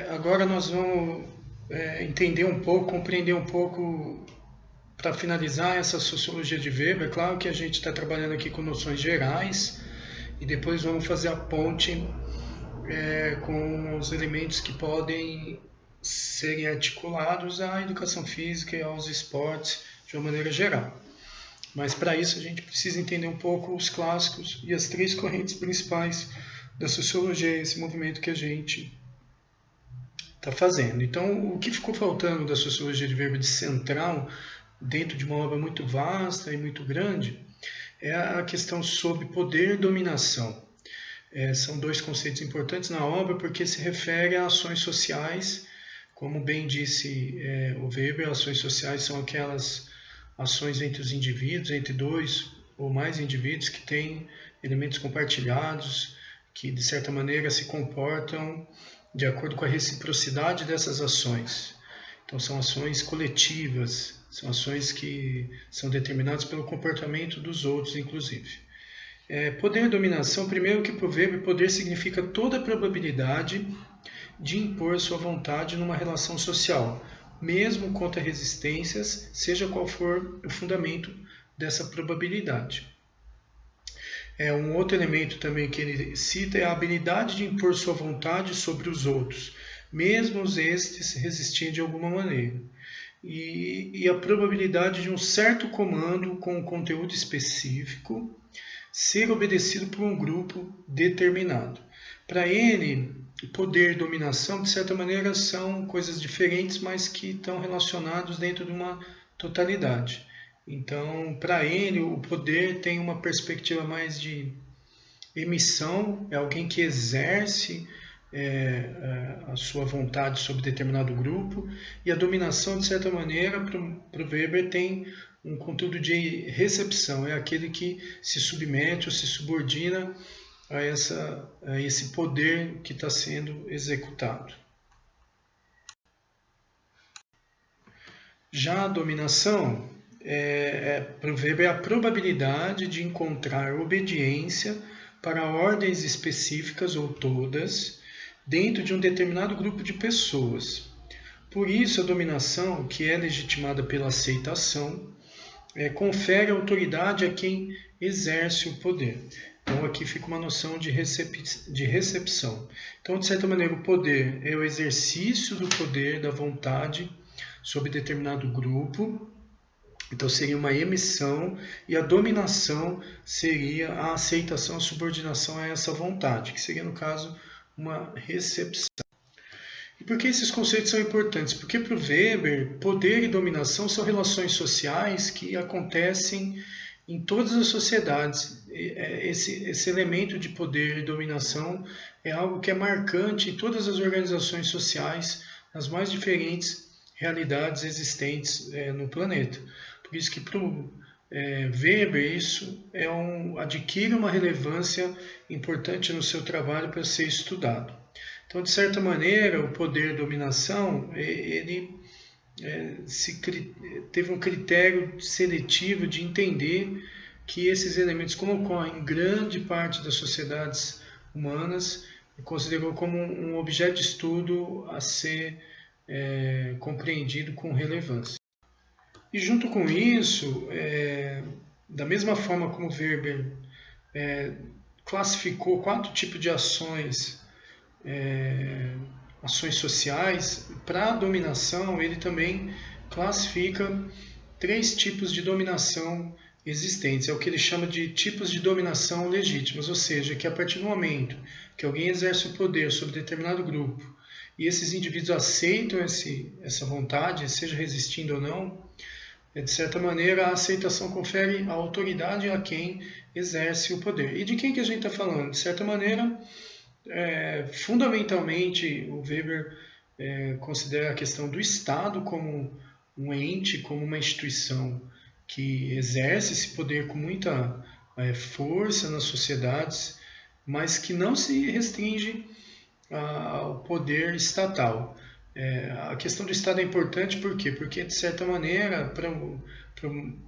Agora nós vamos entender um pouco, compreender um pouco, para finalizar essa sociologia de Weber. É claro que a gente está trabalhando aqui com noções gerais e depois vamos fazer a ponte com os elementos que podem serem articulados à educação física e aos esportes de uma maneira geral. Mas para isso a gente precisa entender um pouco os clássicos e as três correntes principais da sociologia, esse movimento que a gente está fazendo. Então, o que ficou faltando da sociologia de Weber de central, dentro de uma obra muito vasta e muito grande, é a questão sobre poder e dominação. São dois conceitos importantes na obra porque se refere a ações sociais, como bem disse o Weber. Ações sociais são aquelas ações entre os indivíduos, entre dois ou mais indivíduos que têm elementos compartilhados, que de certa maneira se comportam de acordo com a reciprocidade dessas ações. Então são ações coletivas, são ações que são determinadas pelo comportamento dos outros, inclusive. Poder e dominação, primeiro que para o Weber, poder significa toda a probabilidade de impor sua vontade numa relação social, mesmo contra resistências, seja qual for o fundamento dessa probabilidade. Um outro elemento também que ele cita é a habilidade de impor sua vontade sobre os outros, mesmo estes resistirem de alguma maneira. E a probabilidade de um certo comando com um conteúdo específico ser obedecido por um grupo determinado. Para ele, poder e dominação, de certa maneira, são coisas diferentes, mas que estão relacionados dentro de uma totalidade. Então, para ele, o poder tem uma perspectiva mais de emissão, é alguém que exerce a sua vontade sobre determinado grupo, e a dominação, de certa maneira, para o Weber, tem um conteúdo de recepção, é aquele que se submete ou se subordina a esse poder que está sendo executado. Já a dominação, para o Weber, é a probabilidade de encontrar obediência para ordens específicas ou todas dentro de um determinado grupo de pessoas. Por isso, a dominação, que é legitimada pela aceitação, confere autoridade a quem exerce o poder. Então, aqui fica uma noção de recepção. Então, de certa maneira, o poder é o exercício do poder, da vontade, sobre determinado grupo. Então, seria uma emissão, e a dominação seria a aceitação, a subordinação a essa vontade, que seria, no caso, uma recepção. E por que esses conceitos são importantes? Porque para o Weber, poder e dominação são relações sociais que acontecem em todas as sociedades. Esse elemento de poder e dominação é algo que é marcante em todas as organizações sociais, nas mais diferentes realidades existentes no planeta. Por isso que para o Weber isso adquire uma relevância importante no seu trabalho para ser estudado. Então, de certa maneira, o poder e dominação, ele teve um critério seletivo de entender que esses elementos, como ocorrem em grande parte das sociedades humanas, considerou como um objeto de estudo a ser compreendido com relevância. E junto com isso, da mesma forma como Weber classificou 4 tipos de ações sociais, para a dominação ele também classifica 3 tipos de dominação existentes. É o que ele chama de tipos de dominação legítimas, ou seja, que a partir do momento que alguém exerce o poder sobre determinado grupo e esses indivíduos aceitam essa vontade, seja resistindo ou não, de certa maneira a aceitação confere a autoridade a quem exerce o poder. E de quem que a gente está falando? De certa maneira, fundamentalmente, o Weber considera a questão do Estado como um ente, como uma instituição que exerce esse poder com muita força nas sociedades, mas que não se restringe ao poder estatal. A questão do Estado é importante por quê? Porque, de certa maneira, para o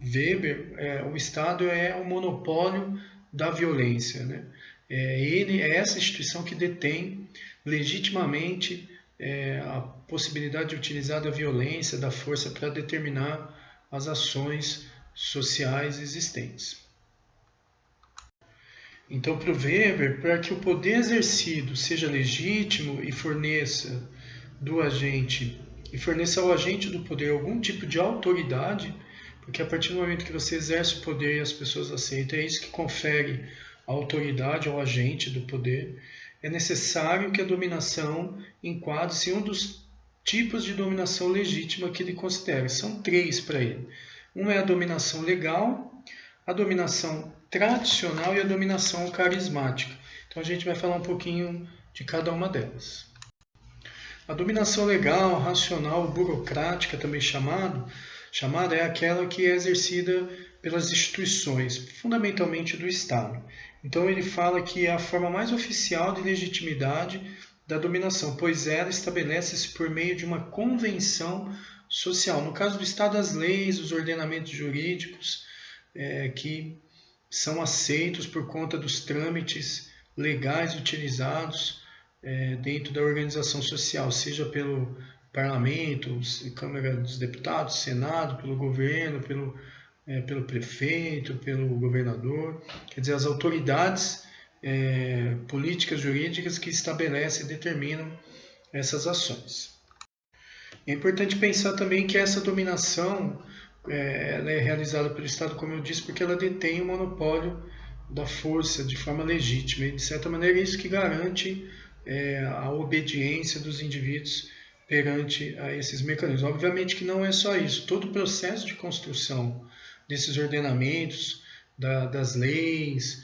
Weber, o Estado é o monopólio da violência, né? Ele é essa instituição que detém legitimamente a possibilidade de utilizar da violência, da força para determinar as ações sociais existentes. Então, para o Weber, para que o poder exercido seja legítimo e forneça ao agente do poder algum tipo de autoridade, porque a partir do momento que você exerce o poder e as pessoas aceitam, é isso que confere a autoridade ao agente do poder, é necessário que a dominação enquadre-se em um dos tipos de dominação legítima que ele considera. São 3 para ele. Uma é a dominação legal, a dominação tradicional e a dominação carismática. Então a gente vai falar um pouquinho de cada uma delas. A dominação legal, racional, burocrática, também chamada é aquela que é exercida pelas instituições, fundamentalmente do Estado. Então ele fala que é a forma mais oficial de legitimidade da dominação, pois ela estabelece-se por meio de uma convenção social. No caso do Estado, as leis, os ordenamentos jurídicos que são aceitos por conta dos trâmites legais utilizados dentro da organização social, seja pelo Parlamento, Câmara dos Deputados, Senado, pelo governo, pelo prefeito, pelo governador, quer dizer, as autoridades políticas jurídicas que estabelecem e determinam essas ações. É importante pensar também que essa dominação ela é realizada pelo Estado, como eu disse, porque ela detém o monopólio da força de forma legítima. E, de certa maneira, é isso que garante a obediência dos indivíduos perante a esses mecanismos. Obviamente que não é só isso. Todo o processo de construção desses ordenamentos, das leis,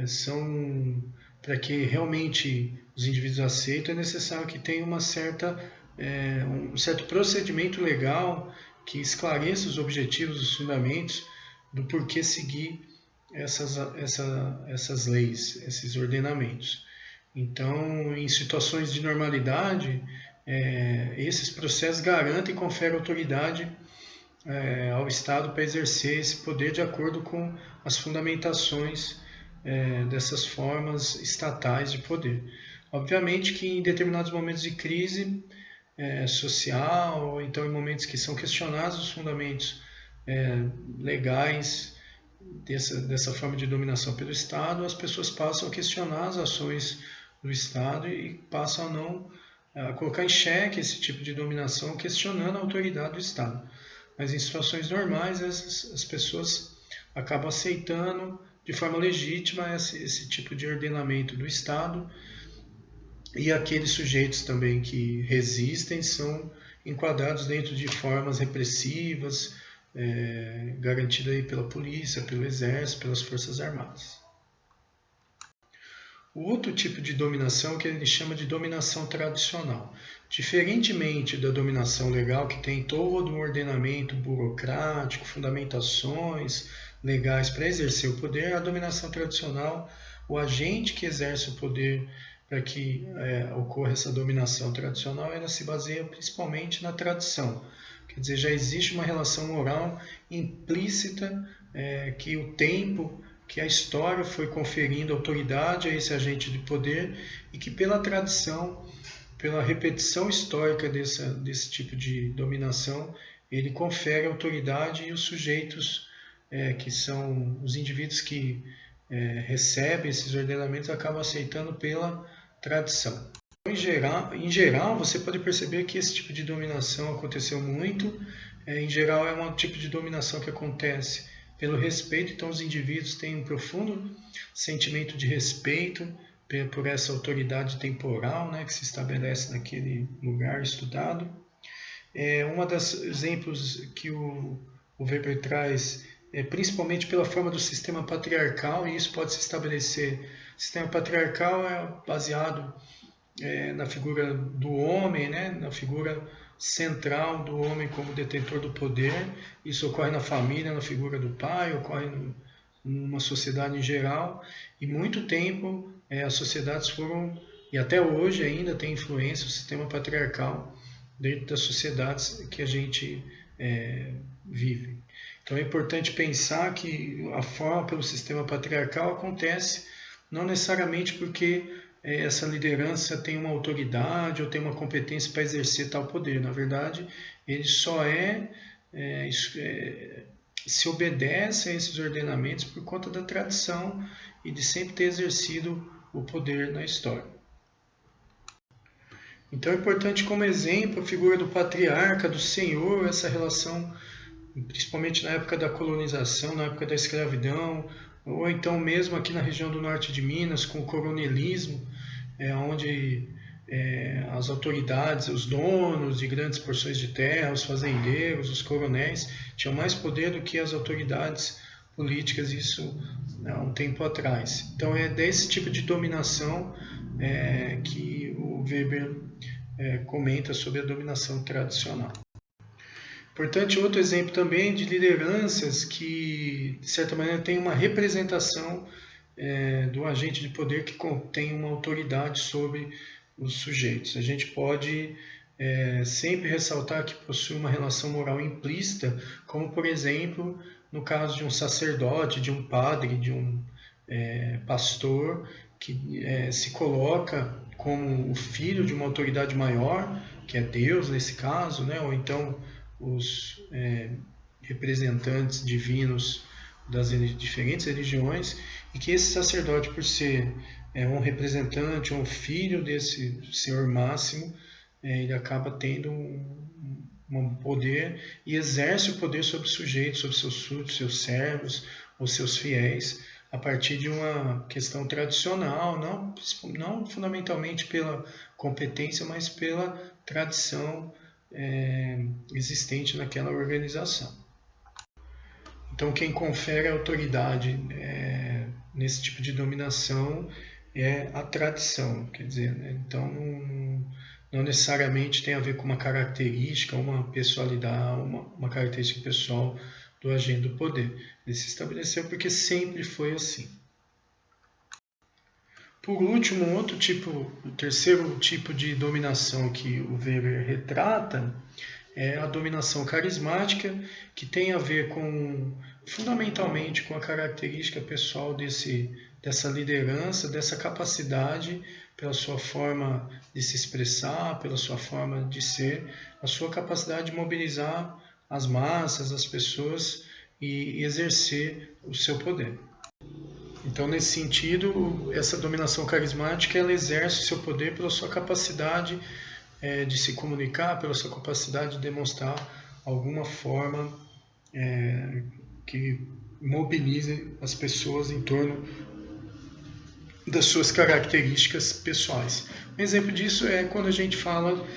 são para que realmente os indivíduos aceitem, é necessário que tenha um certo procedimento legal que esclareça os objetivos, os fundamentos do porquê seguir essas leis, esses ordenamentos. Então, em situações de normalidade, esses processos garantem e conferem autoridade ao Estado para exercer esse poder de acordo com as fundamentações dessas formas estatais de poder. Obviamente que em determinados momentos de crise social, ou então em momentos que são questionados os fundamentos legais dessa forma de dominação pelo Estado, as pessoas passam a questionar as ações do Estado e passam a colocar em xeque esse tipo de dominação, questionando a autoridade do Estado. Mas em situações normais, as pessoas acabam aceitando de forma legítima esse tipo de ordenamento do Estado, e aqueles sujeitos também que resistem são enquadrados dentro de formas repressivas, garantidas aí pela polícia, pelo exército, pelas forças armadas. O outro tipo de dominação que ele chama de dominação tradicional. Diferentemente da dominação legal, que tem todo um ordenamento burocrático, fundamentações legais para exercer o poder, a dominação tradicional, o agente que exerce o poder para que ocorra essa dominação tradicional, ela se baseia principalmente na tradição. Quer dizer, já existe uma relação moral implícita que o tempo, que a história foi conferindo autoridade a esse agente de poder e que pela tradição, pela repetição histórica desse tipo de dominação, ele confere autoridade, e os sujeitos, que são os indivíduos que recebem esses ordenamentos, acabam aceitando pela tradição. Em geral, você pode perceber que esse tipo de dominação aconteceu muito. Em geral, é um tipo de dominação que acontece pelo respeito. Então, os indivíduos têm um profundo sentimento de respeito por essa autoridade temporal, né, que se estabelece naquele lugar estudado. Um dos exemplos que o Weber traz principalmente pela forma do sistema patriarcal, e isso pode se estabelecer. O sistema patriarcal é baseado na figura do homem, né? Na figura central do homem como detentor do poder. Isso ocorre na família, na figura do pai, ocorre numa sociedade em geral, e muito tempo as sociedades foram, e até hoje ainda tem influência o sistema patriarcal dentro das sociedades que a gente vive. Então é importante pensar que a forma pelo sistema patriarcal acontece não necessariamente porque essa liderança tem uma autoridade ou tem uma competência para exercer tal poder. Na verdade, ele só se obedece a esses ordenamentos por conta da tradição e de sempre ter exercido o poder na história. Então é importante como exemplo a figura do patriarca, do senhor, essa relação, principalmente na época da colonização, na época da escravidão, ou então mesmo aqui na região do norte de Minas, com o coronelismo, onde as autoridades, os donos de grandes porções de terra, os fazendeiros, os coronéis, tinham mais poder do que as autoridades políticas, isso há um tempo atrás. Então é desse tipo de dominação que o Weber comenta sobre a dominação tradicional. Portanto, outro exemplo também de lideranças que, de certa maneira, tem uma representação do agente de poder que contém uma autoridade sobre os sujeitos. A gente pode sempre ressaltar que possui uma relação moral implícita, como, por exemplo, no caso de um sacerdote, de um padre, de um pastor, que se coloca como o filho de uma autoridade maior, que é Deus nesse caso, né? Ou então os representantes divinos das diferentes religiões, e que esse sacerdote, por ser um representante, um filho desse Senhor máximo, ele acaba tendo um poder e exerce o poder sobre os sujeitos, sobre seus súditos, seus servos ou seus fiéis, a partir de uma questão tradicional, não fundamentalmente pela competência, mas pela tradição existente naquela organização. Então, quem confere autoridade nesse tipo de dominação é a tradição, quer dizer, né? Então não necessariamente tem a ver com uma característica, uma pessoalidade, uma característica pessoal do agente do poder. Ele se estabeleceu porque sempre foi assim. Por último, o terceiro tipo de dominação que o Weber retrata é a dominação carismática, que tem a ver fundamentalmente com a característica pessoal dessa liderança, dessa capacidade, pela sua forma de se expressar, pela sua forma de ser, a sua capacidade de mobilizar as massas, as pessoas e exercer o seu poder. Então, nesse sentido, essa dominação carismática, ela exerce o seu poder pela sua capacidade de se comunicar, pela sua capacidade de demonstrar alguma forma que mobilize as pessoas em torno das suas características pessoais. Um exemplo disso é quando a gente fala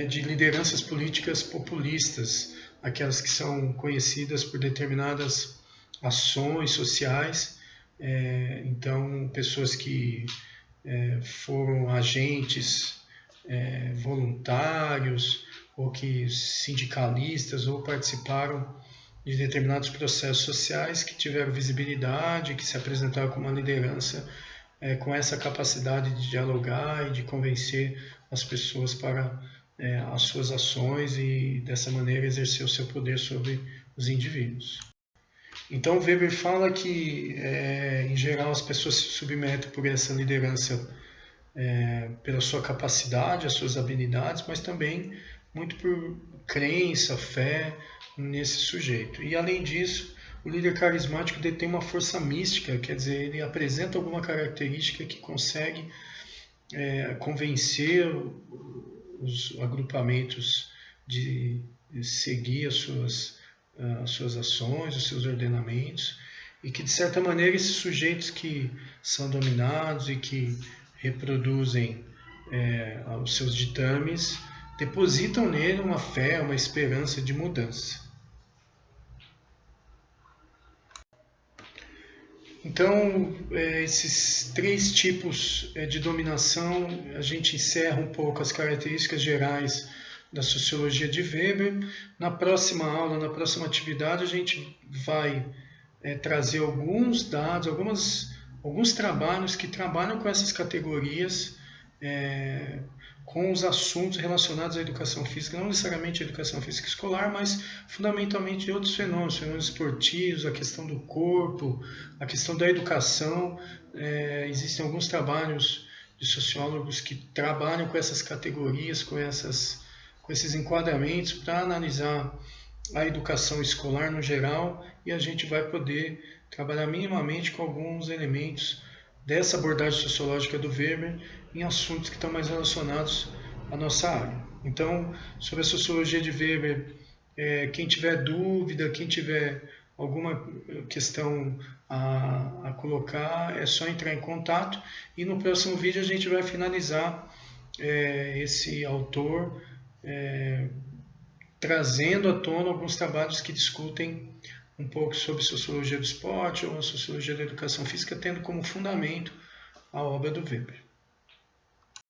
de lideranças políticas populistas, aquelas que são conhecidas por determinadas ações sociais, então pessoas que foram agentes voluntários ou que sindicalistas ou participaram de determinados processos sociais que tiveram visibilidade, que se apresentaram como uma liderança com essa capacidade de dialogar e de convencer as pessoas para as suas ações e dessa maneira exercer o seu poder sobre os indivíduos. Então Weber fala que em geral as pessoas se submetem por essa liderança pela sua capacidade, as suas habilidades, mas também muito por crença, fé nesse sujeito. E além disso, o líder carismático detém uma força mística, quer dizer, ele apresenta alguma característica que consegue convencer os agrupamentos de seguir as suas ações, os seus ordenamentos, e que de certa maneira esses sujeitos que são dominados e que reproduzem os seus ditames depositam nele uma fé, uma esperança de mudança. Então, esses três tipos de dominação, a gente encerra um pouco as características gerais da sociologia de Weber. Na próxima aula, na próxima atividade, a gente vai trazer alguns dados, alguns trabalhos que trabalham com essas categorias, com os assuntos relacionados à educação física, não necessariamente a educação física escolar, mas fundamentalmente de outros fenômenos esportivos, a questão do corpo, a questão da educação. Existem alguns trabalhos de sociólogos que trabalham com essas categorias, com esses enquadramentos para analisar a educação escolar no geral, e a gente vai poder trabalhar minimamente com alguns elementos dessa abordagem sociológica do Weber em assuntos que estão mais relacionados à nossa área. Então, sobre a sociologia de Weber, quem tiver dúvida, quem tiver alguma questão a colocar, é só entrar em contato, e no próximo vídeo a gente vai finalizar esse autor trazendo à tona alguns trabalhos que discutem um pouco sobre sociologia do esporte ou a sociologia da educação física, tendo como fundamento a obra do Weber.